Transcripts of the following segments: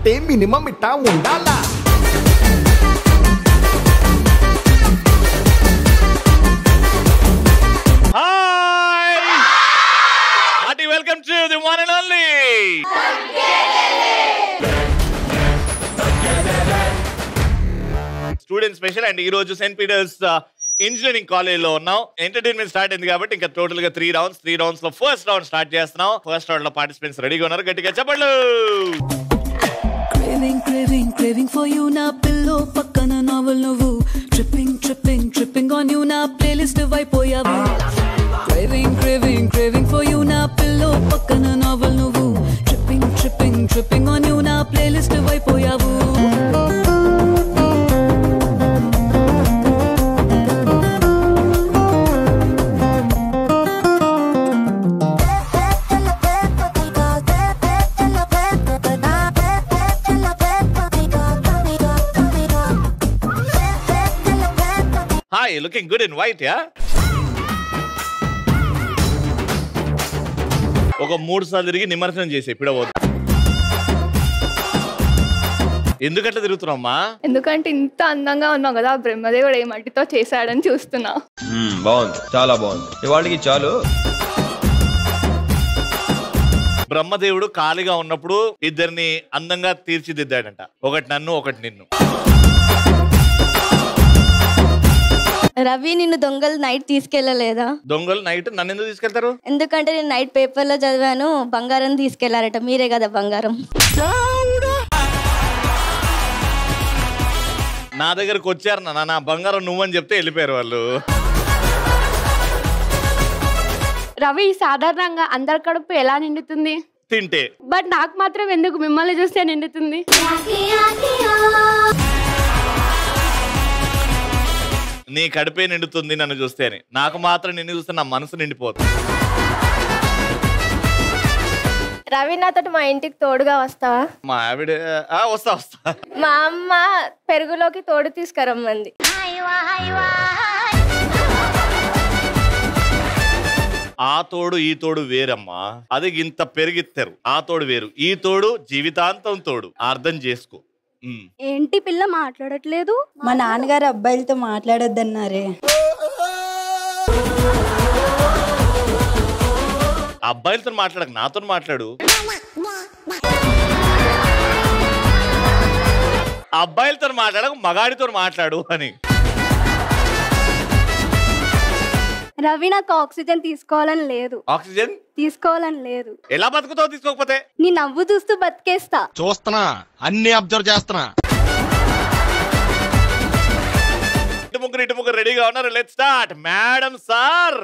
అంటే మినిమం ఇట్టా ఉండాలా. Welcome to the one and only student special and ఈ రోజు సెయింట్ పీటర్స్ ఇంజనీరింగ్ కాలేజ్ లో ఉన్నాం. ఎంటర్టైన్మెంట్ స్టార్ట్ అయింది కాబట్టి ఇంకా టోటల్ గా 3 రౌండ్స్ లో ఫస్ట్ రౌండ్ స్టార్ట్ చేస్తున్నాం. ఫస్ట్ రౌండ్ లో పార్టిసిపెంట్స్ రెడీగా ఉన్నారు, గట్టిగా చెప్పండి. Craving for you na pillow pakkana novel nuvu tripping on you na playlist vaipoyavu. Craving for you na pillow pakkana novel nuvu tripping on you na playlist vaipoyavu. Hi, looking good in white, yeah? ఒక 3 సార్లు తిరిగి నిమజ్జనం చేసి ఇప్పుడవద్దు. ఎందుకట్లా తిరుగుతున్నామ్మా? ఎందుకంటే ఇంత అందంగా ఉన్నావు కదా, బ్రహ్మదేవుడు ఏ మట్టితో చేశాడని చూస్తున్నా. బాగుంది, చాలా బాగుంది. ఇవాళకి చాలు. బ్రహ్మదేవుడు ఖాళీగా ఉన్నప్పుడు ఇద్దరిని అందంగా తీర్చిదిద్దాడంట. ఒకటి నన్ను, ఒకటి నిన్ను. రవి నిన్ను దొంగలు నైట్ తీసుకెళ్లలేదా? దొంగలు నైట్ నన్ను ఎందుకు తీసుకెళ్తారు? ఎందుకంటే నేను నైట్ పేపర్ లో చదివాను, బంగారం తీసుకెళ్లారట. మీరే కదా బంగారం. నా దగ్గరకు వచ్చారు నా బంగారం నువ్వని చెప్తే వెళ్ళిపోయారు వాళ్ళు. రవి, సాధారణంగా అందరి కడుపు ఎలా నిండుతుంది? తింటే. బట్ నాకు మాత్రం ఎందుకు మిమ్మల్ని చూస్తే నిండుతుంది? నీ కడుపే నిండుతుంది నన్ను చూస్తేనే, నాకు మాత్రం నిన్ను చూస్తే నా మనసు నిండిపోతుంది. రవి, నాతోటి మా ఇంటికి తోడుగా వస్తావా? మా ఆవిడ వస్తా. మా అమ్మ పెరుగులోకి తోడు తీసుకురమ్మంది. ఆ తోడు ఈ తోడు వేరమ్మా, అది ఇంత పెరిగిస్తారు. ఆ తోడు వేరు, ఈ తోడు జీవితాంతం తోడు. అర్థం చేసుకో. ఏంటి పిల్ల మాట్లాడట్లేదు? మా నాన్నగారు అబ్బాయిలతో మాట్లాడొద్దన్నారే. అబ్బాయిలతో మాట్లాడక నాతో మాట్లాడు. అబ్బాయిలతో మాట్లాడక మగాడితో మాట్లాడు అని. రవి, నాకు ఆక్సిజన్ తీసుకోవాలని లేదు. ఆక్సిజన్ తీసుకోవాలని లేదు. ఎలా బతుకుతావు తీసుకోకపోతే? నీ నవ్వు చూస్తూ బతికేస్తా. చూస్తున్నా, అన్ని అబ్జర్వ్ చేస్తున్నా. ఇటు ముగ్గురు రెడీగా ఉన్నారు. Let's start. మేడం సార్,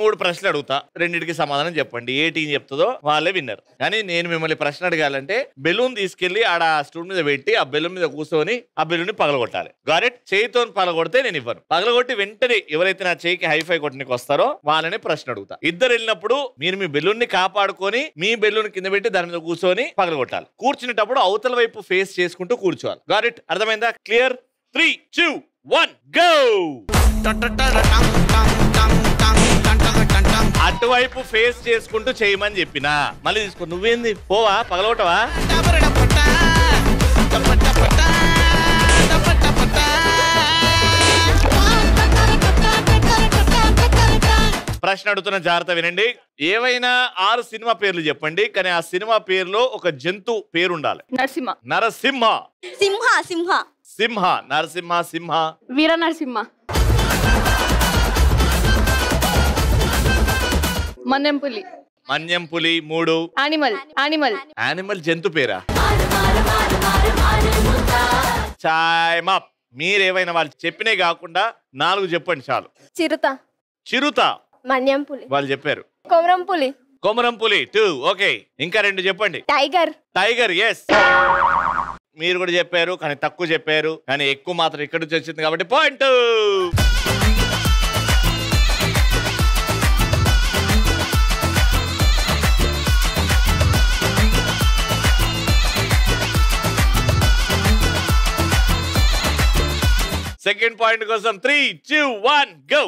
3 ప్రశ్నలు అడుగుతా, రెండింటికి సమాధానం చెప్పండి. ఏ టీం చెప్తుందో వాళ్ళే విన్నర్. కానీ నేను మిమ్మల్ని ప్రశ్న అడగాలంటే బెలూన్ తీసుకెళ్లి ఆడ స్టూల్ మీద పెట్టి ఆ బెలూన్ మీద కూర్చొని ఆ బెలూన్ ని పగలగొట్టాలి. గారెట్. చేయితో పగలగొడితే నేను ఇవ్వను. పగలగొట్టి వెంటనే ఎవరైతే నా చేయికి హైఫై కొట్టడానికి వస్తారో వాళ్ళని ప్రశ్న అడుగుతా. ఇద్దరు వెళ్ళినప్పుడు మీరు మీ బెలూన్ ని కాపాడుకొని మీ బెలూన్ కింద పెట్టి దాని మీద కూర్చొని పగలగొట్టాలి. కూర్చునేటప్పుడు అవతల వైపు ఫేస్ చేసుకుంటూ కూర్చోవాలి. గారెట్. అర్థమైందా? క్లియర్? 3, 2, 1 గో. అటువైపు ఫేస్ చేసుకుంటూ చేయమని చెప్పినా మళ్ళీ తీసుకో. నువ్వేంది పోవా, పగలగొట్టవా? ప్రశ్న అడుగుతున్న జాగ్రత్త వినండి. ఏవైనా 6 సినిమా పేర్లు చెప్పండి, కానీ ఆ సినిమా పేరులో ఒక జంతు పేరు ఉండాలి. నరసింహ. నరసింహ. సింహ. నరసింహ. సింహ. వీర నరసింహ. మన్యంపులి. 3. యానిమల్. జంతు పేరా? చాయమప్. మీరేవైనా వాళ్ళు చెప్పినే కాకుండా 4 చెప్పండి చాలు. చిరుత. మన్యంపులి. వాళ్ళు చెప్పారు. కొమరంపులి. 2. ఓకే, ఇంకా 2 చెప్పండి. టైగర్. ఎస్, మీరు కూడా చెప్పారు కానీ తక్కువ చెప్పారు, కానీ ఎక్కువ మాత్రం ఇక్కడ నుంచి వచ్చింది కాబట్టి పాయింట్. సెకండ్ పాయింట్ కోసం 3, 2, 1 గో.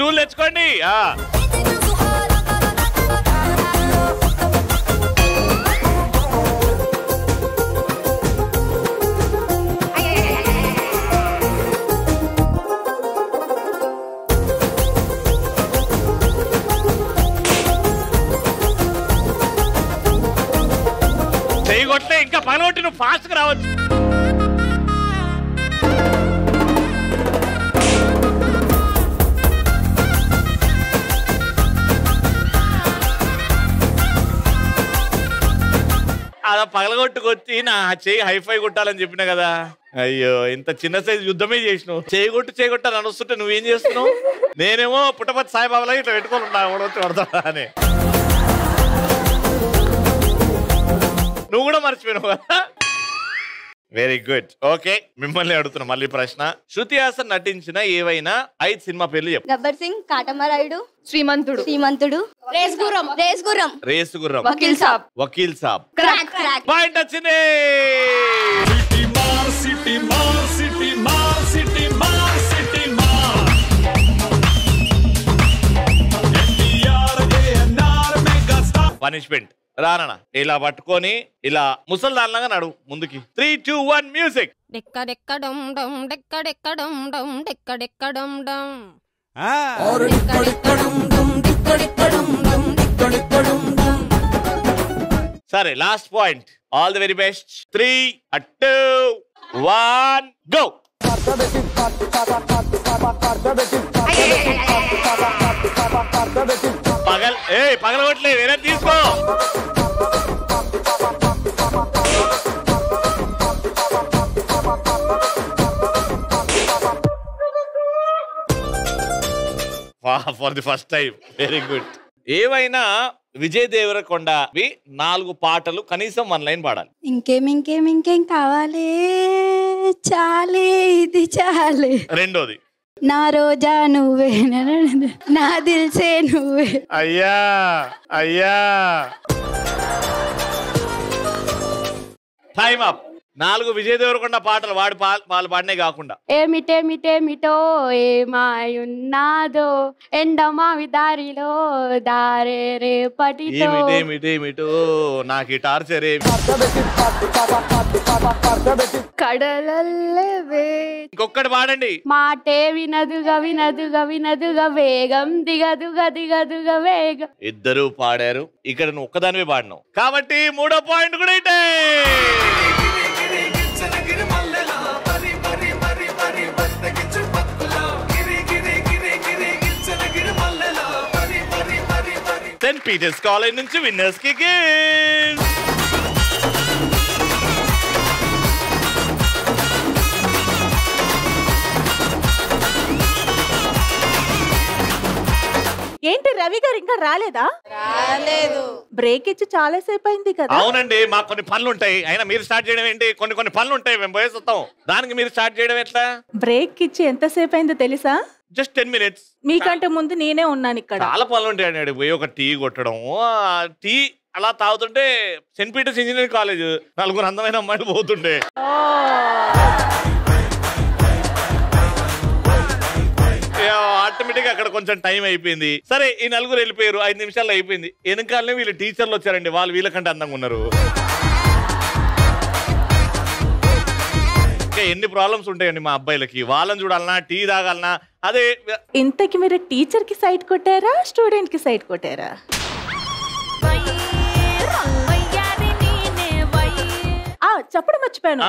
స్టూల్ తెచ్చుకోండి. చేయగొట్టే ఇంకా పగలగొట్టి నువ్వు ఫాస్ట్ గా రావచ్చు. అలా పగలగొట్టుకొచ్చి నా చేయి హైఫై కొట్టాలని చెప్పినా కదా. అయ్యో ఇంత చిన్న సైజు యుద్ధమే చేసినావు. చేయగొట్టాలని అనొస్తుంటే నువ్వేం చేస్తున్నావు? నేనేమో పుట్టపతి సాయిబాబాలా ఇట్లా పెట్టుకొని ఉన్నా వచ్చి పడతా అని. నువ్వు కూడా మర్చిపోయినావు కదా. Very good. ఓకే, మిమ్మల్ని అడుగుతున్నా మళ్ళీ ప్రశ్న. శృతి హాసన్ నటించిన ఏవైనా 5 సినిమా పేర్లు చెప్పు. గబ్బర్ సింగ్, కాటమరాయుడు, శ్రీమంతుడు, రేసు గుర్రం, వకీల్ సాబ్. క్రాక్. పాయింట్ వచ్చింది. పనిష్మెంట్ రానా ఇలా పట్టుకొని ఇలా ముసల్దాన్లాగా నడు ముందుకి. 3, 2, 1 మ్యూజిక్. సరే last point. All the very best. 3, 2, 1 go. పగలగొట్టలే వేరే తీసుకో. For the first time. Very good. ఏవైనా విజయ్ దేవరకొండవి 4 పాటలు కనీసం 1 లైన్ పాడాలి. ఇంకేం కావాలి, చాలే ఇది చాలే. రెండోది నా రోజా నువ్వే, నా దిల్సే నువ్వే. అయ్యా టైమ్ అప్. 4 విజయ్ దేవరకొండ పాటలు వాళ్ళు పాడినే కాకుండా. ఏమిటేమిటేమిటో ఏమాయున్నాదో ఎండమావి దారిలో దారే రేపటితో. ఏమిటేమిటో నాకు టార్చర్. కడలల్లే ఇంకొకటి పాడండి. మాటే వినదుగా వేగం దిగదుగా వేగం. ఇద్దరు పాడారు. ఇక్కడ నువ్వు ఒక్కదానివే పాడినావు కాబట్టి 3వ పాయింట్ కూడా ఇటే. సెయింట్ పీటర్స్ కాలేజ్ నుంచి విన్నర్స్ కి గిఫ్ట్. ఏంటి రవి గారు ఇంకా రాలేదా? బ్రేక్ ఇచ్చి చాలా సేపు అయింది కదా. అవునండి, మాకు కొన్ని పనులు ఉంటాయి. అయినా మీరు స్టార్ట్ చేయడం ఏంటి? కొన్ని పనులు ఉంటాయి, మేము పోయేసి వస్తాం. దానికి మీరు స్టార్ట్ చేయడం ఎట్లా? బ్రేక్ ఇచ్చి ఎంత సేపు అయిందో తెలుసా? Just 10 minutes. మీకంటే ముందు నేనే ఉన్నాను ఇక్కడ. చాలా పనులు ఉంటాయండి. పోయి ఒక టీ కొట్టడం, టీ అలా తాగుతుంటే సెయింట్ పీటర్స్ ఇంజనీరింగ్ కాలేజ్ 4 అందమైన అమ్మాయిలు పోతుండే. ఆటోమేటిక్ అక్కడ కొంచెం టైం అయిపోయింది. సరే ఈ 4 వెళ్ళిపోయారు. 5 నిమిషాల్లో అయిపోయింది. వెనకాలనే వీళ్ళు టీచర్లు వచ్చారండి. వాళ్ళు వీళ్ళకంటే అందంగా ఉన్నారు. ఇంకా ఎన్ని ప్రాబ్లమ్స్ ఉంటాయండి మా అబ్బాయిలకి. వాళ్ళని చూడాలన్నా, టీ తాగాలన్నా. అదే ఇంతకి మీరు టీచర్ కి సైట్ కొట్టారా, స్టూడెంట్ కి సైట్ కొట్టారా? చెప్పడం మర్చిపోయాను.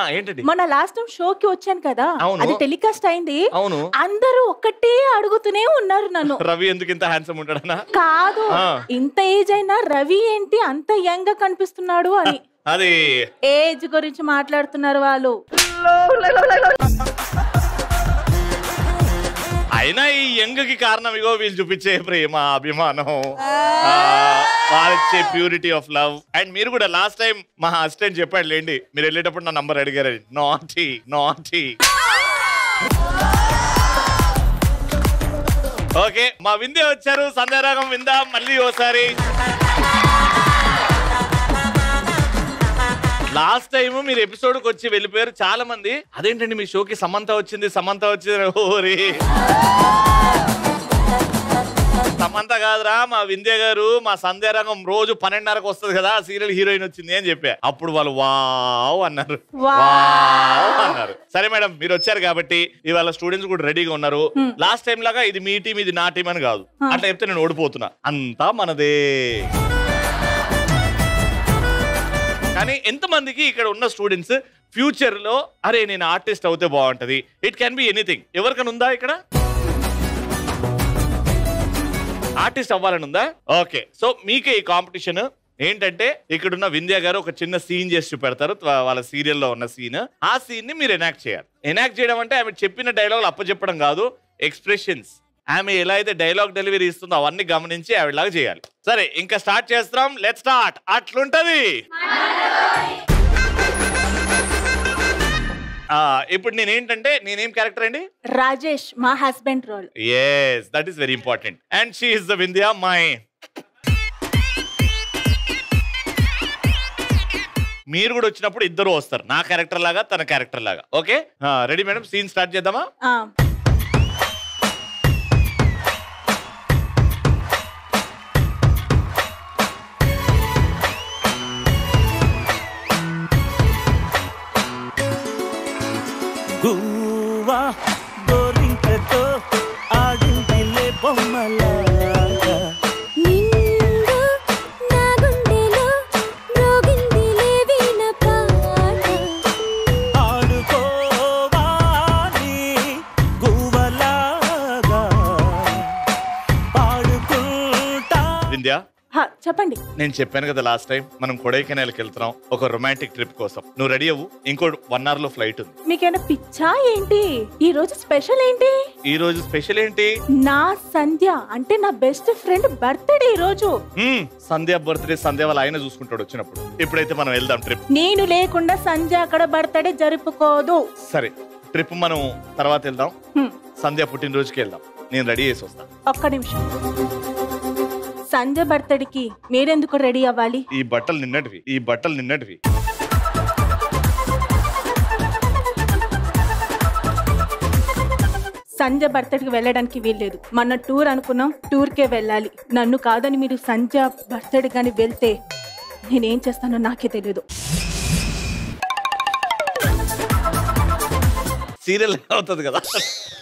మొన్న లాస్ట్ టైం షోకి వచ్చాను కదా, అది టెలికాస్ట్ అయింది. అందరూ ఒక్కటే అడుగుతూనే ఉన్నారు నన్ను, రవి ఎందుకు ఇంత హ్యాండ్సమ్ ఉంటాడనా? కాదు, ఇంత ఏజ్ అయినా రవి ఏంటి అంత యంగ్ గా కనిపిస్తున్నాడు అని. అది ఏజ్ గురించి మాట్లాడుతున్నారు వాళ్ళు. అయినా ఈ యంగ్ కి కారణం ఇగో వీళ్ళు చూపించే ప్రేమ, అభిమానం, వాళ్ళిచ్చే ప్యూరిటీ ఆఫ్ లవ్. అండ్ మీరు కూడా లాస్ట్ టైం మా అసిస్టెంట్ చెప్పాడు లేండి, మీరు వెళ్ళేటప్పుడు నా నంబర్ అడిగారు. నాటీ. ఓకే, మా విందే వచ్చారు. సంధ్యారాగం విందా మళ్ళీ ఓసారి. లాస్ట్ టైం మీరు ఎపిసోడ్కి వచ్చి వెళ్ళిపోయారు చాలా మంది. అదేంటండి మీ షోకి సమంత వచ్చింది. ఓరి కాదురా మా వింధ్య గారు మా సంధ్యారంగం రోజు 12:30కు వస్తుంది కదా సీరియల్ హీరోయిన్ వచ్చింది అని చెప్పా. అప్పుడు వాళ్ళు వావ్ అన్నారు. వావ్ అన్నారు. సరే మేడం మీరు వచ్చారు కాబట్టి ఇవాళ స్టూడెంట్స్ కూడా రెడీగా ఉన్నారు. లాస్ట్ టైం లాగా ఇది మీ టీం ఇది నా టీం అని కాదు. అట్లా చెప్తే నేను ఓడిపోతున్నా. అంతా మనదే. కానీ ఎంతమందికి ఇక్కడ ఉన్న స్టూడెంట్స్ ఫ్యూచర్ లో అరే నేను ఆర్టిస్ట్ అవుతే బాగుంటది. It can be anything. ఎవరికైనా ఉందా ఇక్కడ ఆర్టిస్ట్ అవ్వాలని ఉందా? ఓకే, సో మీకే ఈ కాంపిటీషన్ ఏంటంటే ఇక్కడున్న వింధ్య గారు ఒక చిన్న సీన్ చేసి చూపెడతారు. వాళ్ళ సీరియల్లో ఉన్న సీన్. ఆ సీన్ ని మీరు ఎనాక్ట్ చేయాలి. ఎనాక్ట్ చేయడం అంటే ఆమె చెప్పిన డైలాగులు అప్పచెప్పడం కాదు, ఎక్స్ప్రెషన్స్. ఆమె ఎలా అయితే డైలాగ్ డెలివరీ ఇస్తుందో అవన్నీ గమనించి ఆవిడలాగా చేయాలి. సరే ఇంకా స్టార్ట్ చేస్తాం. Let's start. అట్లుంటది. ఇప్పుడు నేనేం క్యారెక్టర్ అండి? రాజేష్, మా husband role. yes that is very important and she is the Vindhya my. మీరు కూడా వచ్చినప్పుడు ఇద్దరు వస్తారు, నా క్యారెక్టర్ లాగా తన క్యారెక్టర్ లాగా. Okay ready madam, scene start చేద్దామా? గువ్వా గోరింకతో ఆడిందిలే బొమ్మలాగా నిండు నా గుండెలో మ్రోగిందిలే వీణ పాట ఆడుకోవాలి గువ్వలాగా పాడుకుంటా. వింధ్య చెప్పండి. నేను చెప్పాను కదా లాస్ట్ టైం మనం కొడైకెనాల్కి వెళ్తున్నాం ఒక రొమాంటిక్ ట్రిప్ కోసం. నువ్వు రెడీ అవ్వు. ఇంకో 1 hour లో ఫ్లైట్ ఉంది. మీకేనా పిచ్చా ఏంటి? ఈ రోజు స్పెషల్ ఏంటి? ఈ రోజు స్పెషల్ ఏంటి? నా సంధ్య అంటే నా బెస్ట్ ఫ్రెండ్ బర్త్డే ఈ రోజు. సంధ్య బర్త్డే సంధ్య వాళ్ళ ఆయన చూసుకుంటాడు వచ్చినప్పుడు. ఇప్పుడైతే మనం వెళ్దాం ట్రిప్. నేను లేకుండా సంధ్య అక్కడ బర్త్డే జరుపుకోదు. సరే ట్రిప్ మనం తర్వాత వెళ్దాం. సంధ్య పుట్టినరోజుకి వెళ్దాం. నేను రెడీ చేసి వస్తా. ఒక్క నిమిషం. సంధ్య బర్త్డేకి మీరెందుకు రెడీ అవ్వాలి? ఈ బట్టలు నిన్నటివి. సంధ్య బర్త్డేకి వెళ్ళడానికి వీల్లేదు. మన టూర్ అనుకున్నాం, టూర్కే వెళ్ళాలి. నన్ను కాదని మీరు సంధ్య బర్త్డే కానీ వెళ్తే నేనేం చేస్తానో నాకే తెలియదు. సీరియల్ అవుతుంది కదా,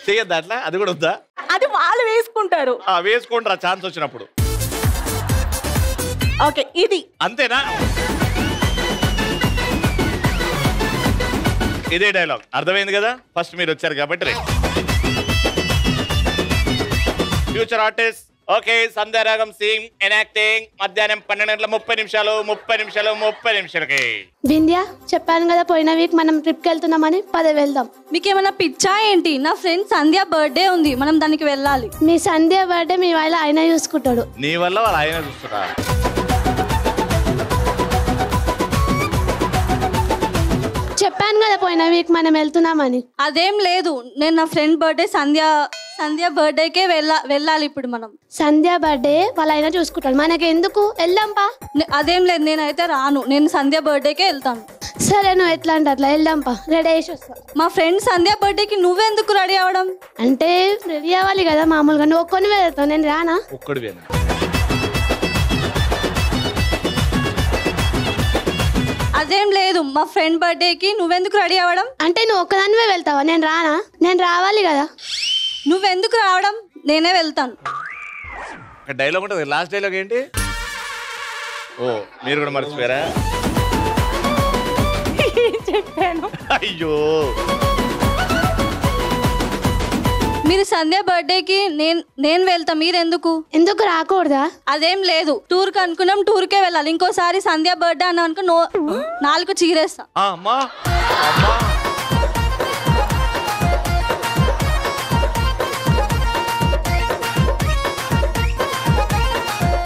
చేయద్దా అట్లా? అది కూడా వద్దా? అది వాళ్ళు వేసుకుంటారు. వేసుకుంటారా ఛాన్స్ వచ్చినప్పుడు? ఓకే ఇది అంతేనా? ఇదే డైలాగ్ అర్థమైంది కదా? ఫస్ట్ మీరు వచ్చారు కాబట్టి right. Future artist okay. Sandhyaragam scene enacting. మధ్యాహ్నం 12:30 వింధ్య చెప్పాను కదా పోయిన వీక్ మనం ట్రిప్కి వెళ్తున్నామని. వెళ్దాం. మీకేమైనా పిచ్చా ఏంటి? నా ఫ్రెండ్ సంధ్య బర్త్డే ఉంది, మనం దానికి వెళ్ళాలి. మీ సంధ్య బర్త్డే మీ వాళ్ళ ఆయన చూసుకుంటాడు. నీ వల్ల వాళ్ళ ఆయన చూస్తాడా? చెప్పాను కదా పోయిన వీక్ మనం వెళ్తున్నామని. అదేం లేదు, నేను నా ఫ్రెండ్ బర్త్డే సంధ్య బర్త్డేకే వెళ్ళాలి. ఇప్పుడు మనం సంధ్య బర్త్డే వాళ్ళ ఆయన చూసుకుంటాడు, మనకి ఎందుకు? వెళ్దాంపా. అదేం లేదు, నేనైతే రాను. నేను సంధ్య బర్త్డేకే వెళ్తాను. సరే నువ్వు ఎట్లా అంటే అట్లా వెళ్దాంపా. రెడీ చేసి వస్తా. మా ఫ్రెండ్ సంధ్య బర్త్డేకి నువ్వెందుకు రెడీ అవ్వడం? అంటే రెడీ అవ్వాలి కదా మామూలుగా. నువ్వు ఒక్కని వెళ్తావు, నేను రానా? ఒక్కడివేనా? అదేం లేదు, మా ఫ్రెండ్ బర్త్డేకి నువ్వెందుకు రెడీ అవ్వడం? అంటే నువ్వు ఒక్కదానివే వెళ్తావా? నేను రానా? నేను రావాలి కదా. నువ్వెందుకు రావడం? నేనే వెళ్తాను. డైలాగ్ ఉంటుంది. లాస్ట్ డైలాగ్ ఏంటి? ఓ మీరు కూడా మర్చిపోయారా? చెప్పాను. అయ్యో మీరు సంధ్య బర్త్డేకి నేను వెళ్తా, మీరెందుకు? ఎందుకు రాకూడదా? అదేం లేదు, టూర్ కి అనుకున్నాం, టూర్ కే వెళ్ళాలి. ఇంకోసారి సంధ్య బర్త్డే అన్నా అనుకో నాలుగు చీరేస్తా.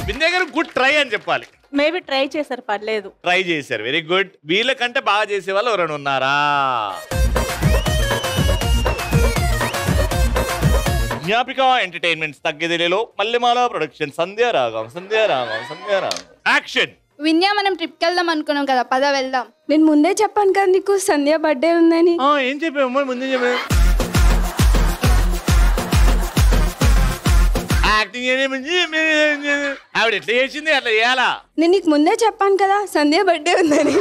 వింధ్య గారు గుడ్ ట్రై అని చెప్పాలి. మేబీ ట్రై చేశారు, పర్లేదు. ట్రై చేశారు, వెరీ గుడ్. వీళ్ళకంటే బాగా చేసే వాళ్ళు ఎవరైనా ఉన్నారా? జ్ఞాపిక ఎంటర్టైన్మెంట్స్ తగ్గదిలో మల్లెమాల ప్రొడక్షన్ సంధ్యారాగం. యాక్షన్. వింధ్య మనం ట్రిప్కి వెళ్దాం అనుకున్నాం కదా, పద వెళ్దాం. నేను ముందే చెప్పాను కదా నీకు సంధ్య బర్త్డే ఉందని. ఏం చెప్పావు? ముందే చెప్పావు. యాక్టింగ్ ఆవిడ ఎట్లా చేసింది అట్లా చేయాలా? నేను నీకు ముందే చెప్పాను కదా సంధ్య బర్త్డే ఉందని.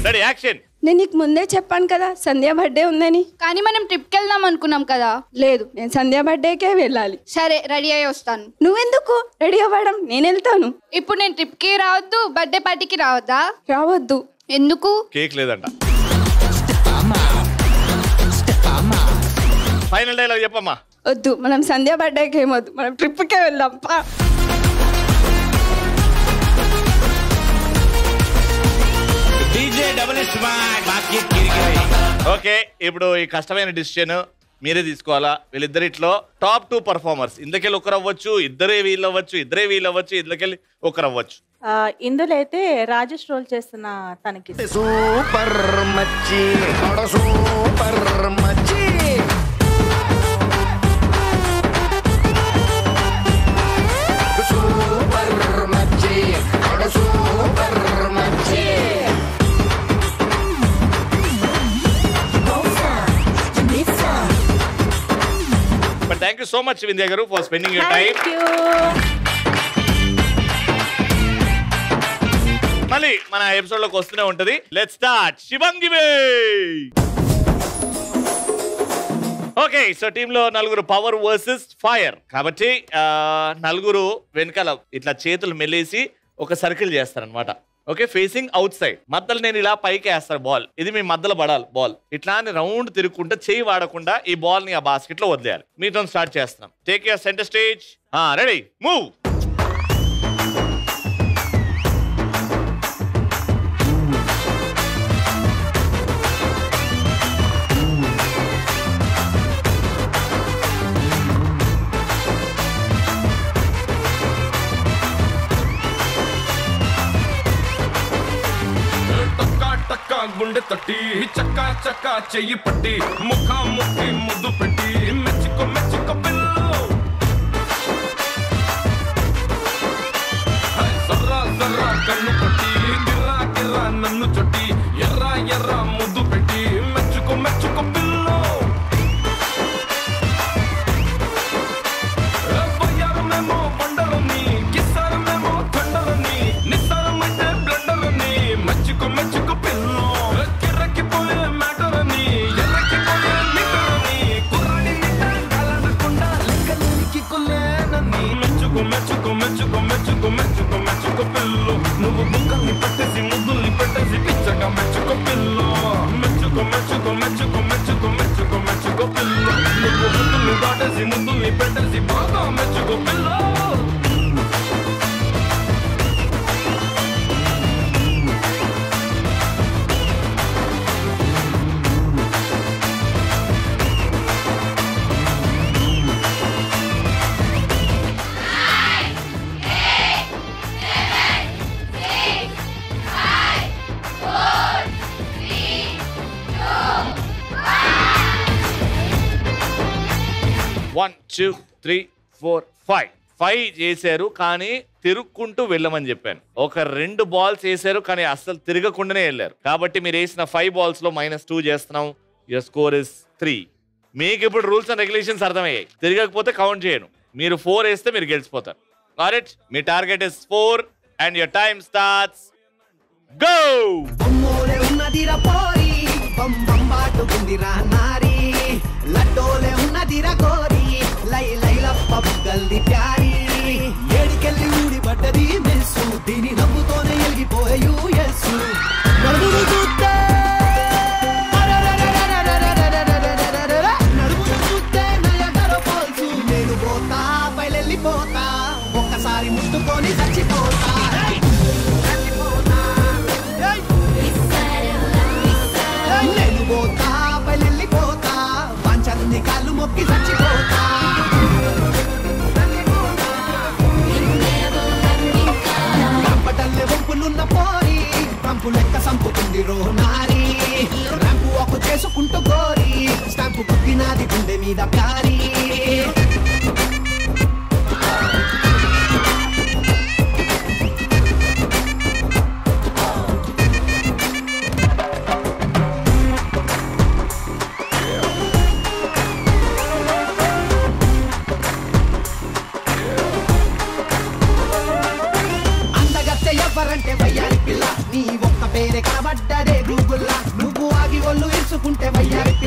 Ready action. నేను నీకు ముందే చెప్పాను కదా సంధ్య బర్త్డే ఉందని. కానీ మనం ట్రిప్కి వెళ్దాం అనుకున్నాం కదా. లేదు, నేను సంధ్య బర్త్డేకే వెళ్ళాలి. సరే రెడీ అయ్యి వస్తాను. నువ్వెందుకు రెడీ అవ్వడం? నేను వెళ్తాను. ఇప్పుడు నేను ట్రిప్కి రావద్దు, బర్త్డే పార్టీకి రావద్దా? రావద్దు. ఎందుకు? కేక్ లేదంట. ఫైనల్ డైలాగ్ చెప్పమ్మా. వద్దు, మనం సంధ్య బర్త్డేకి ఏమొద్దు, మనం ట్రిప్కే వెళ్దాం. ఓకే, ఇప్పుడు ఈ కష్టమైన డిసిషన్ మీరే తీసుకోవాలా. వీళ్ళిద్దరిట్లో టాప్ 2 పర్ఫార్మర్స్. ఇందుకెళ్ళి ఒకరు అవ్వచ్చు, ఇద్దరే వీళ్ళు అవ్వచ్చు, ఇద్దరే వీళ్ళు అవ్వచ్చు, ఇందుకెళ్ళి ఒకరు అవ్వచ్చు. ఇందులో అయితే రాజేష్ రోల్ చేస్తున్న తనకి సూపర్ మచ్చి సూపర్ మచ్చి సూపర్ మచ్చి సూపర్ మచ్చి. But thank you so much Vindhya garu for spending your time. మళ్ళీ మన ఎపిసోడ్ లోకి వస్తూనే ఉంటది. Let's start Shivangi. Okay, so team లో నలుగురు పవర్ వర్సెస్ ఫైర్ కాబట్టి నలుగురు వెనకాల ఇట్లా చేతులు మెల్లేసి ఒక సర్కిల్ చేస్తారనమాట. Okay, facing out side. మధ్యలో నేను ఇలా పైకి వేస్తాను బాల్. ఇది మీ మధ్యలో పడాలి బాల్. ఇట్లా రౌండ్ తిరుగుకుంటే చేయి వాడకుండా ఈ బాల్ ని ఆ బాస్కెట్ లో వదిలేయాలి. మీతో స్టార్ట్ చేస్తున్నాం. Take your centre stage. Ready, move. గుండె తట్టి చక్కా చక్కా చెయ్యి పట్టి ముఖా ముఖి ముద్దు పెట్టి మెచ్చుకో మెచ్చుకో పిల్లు సర్రా సర్రా కన్ను పట్టి గిర్రా గిర్రా నన్ను చొట్టి ఎర్రా ఎర్రా ముద్దు పెట్టి మెచ్చుకో మెచ్చుకో పిల్లు బయ్యారమేమో బండలని కిస్సారమేమో తండలని నిస్సారమైతే బ్లండలని మెచ్చుకో మెచ్చుకో పిల్లు కిర్రకిపోయే మ్యాటరని ఎర్రకిపోయే మీటరని కుర్రాడి నిండా లెక్కలేనికి కొల్లేనని మెచ్చుకో మెచ్చుకో మెచ్చుకో మెచ్చుకో మెచ్చుకో మెచ్చుకో పిల్లు నువ్వు బుక్కల్ని పట్టేసి ముద్దుల్ని పెట్టేసి పిచ్చగా మెచ్చుకో పిల్లు మెచ్చుకో మెచ్చుకో మెచ్చుకో మెచ్చుకో మెచ్చుకో మెచ్చుకో పిల్లు నువ్వు ముద్దుల్ని దాటేసి ముద్దుల్ని పెట్టేసి బాగా మెచ్చుకో పిల్లు. One, two, three, four, five. 5 చేశారు కానీ తిరుక్కుంటూ వెళ్ళమని చెప్పాను. ఒక 2 బాల్స్ వేసారు కానీ అస్సలు తిరగకుండానే వెళ్ళారు. కాబట్టి మీరు వేసిన 5 balls లో -2 చేస్తున్నాం. Your score is 3. మీకు ఇప్పుడు రూల్స్ అండ్ రెగ్యులేషన్స్ అర్థమయ్యాయి. తిరగకపోతే కౌంట్ చేయను. మీరు 4 వేస్తే మీరు గెలిచిపోతారు. కరెక్ట్? మీ target is 4 and your time starts. Go. ఉన్నదిరా పోరి బం బం బాటుకుందిరా నారి లడ్డోలే ఉన్నదిరా గోరి లై లైలప్ప బుగ్గల్ది ప్యారి ఏడికెళ్ళి ఊడి పడ్డది మెస్సు దీని నవ్వుతోనే ఎలిగిపోయే యూఎస్సు నడుమును చూస్తే నడుమును చూస్తే నయగర పోల్సు నేను పోతా పైలెళ్ళిపోతా ఒక్కసారి ముట్టుకొని చచ్చిపోతా నేను పోతా పైలెళ్ళిపోతా పంచన్ని కాళ్ళు మొక్కి చచ్చిపోతా రంపటల్లే వంపులున్న పోరి రంపు లెక్క సంపుతుంది రోనారి రంపు ఒక చేసుకుంటూ గోరి స్టాంపు కుట్టినాది గుండె మీద ప్యారీ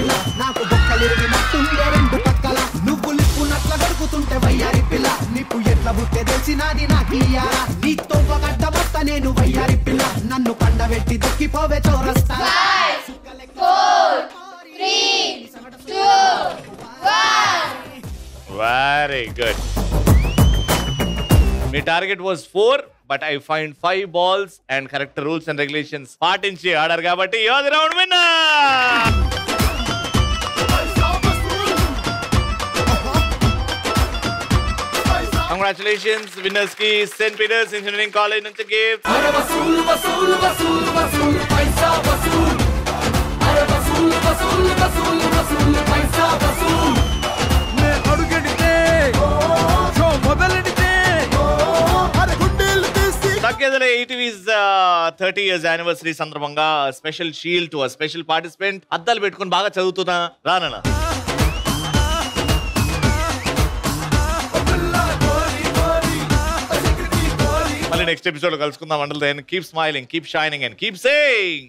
పిల్ల నాకు బొక్కలిరిగినట్టుండే రెండు పక్కల నువ్వు లిప్పునట్ల గడుపుతుంటే వయ్యారి పిల్ల నిప్పు ఎట్ల బుట్టే తెలిసినది నాకు ఇయ్యాలా నీతో గడ్డ బట్ట నేను వయ్యారి పిల్ల నన్ను పండబెట్టి దొక్కిపోవే చౌరస్తా 5, 4, 3, 2, 1 వెరీ గుడ్ మీ target was 4 but I find 5 balls and correct rules and regulations పాటించి ఆడారు కాబట్టి you are the round winner. Congratulations winners కి సెయింట్ పీటర్స్ ఇంజనీరింగ్ కాలేజ్ నుంచి గిఫ్ట్. తగ్గేదలే ఈటీవీస్ 30 years anniversary సందర్భంగా special shield to special participant. అద్దాలు పెట్టుకుని బాగా చదువుతున్నా రానా. మళ్ళీ నెక్స్ట్ ఎపిసోడ్ కలుసుకుందాం. Until then keep smiling, keep shining and keep saying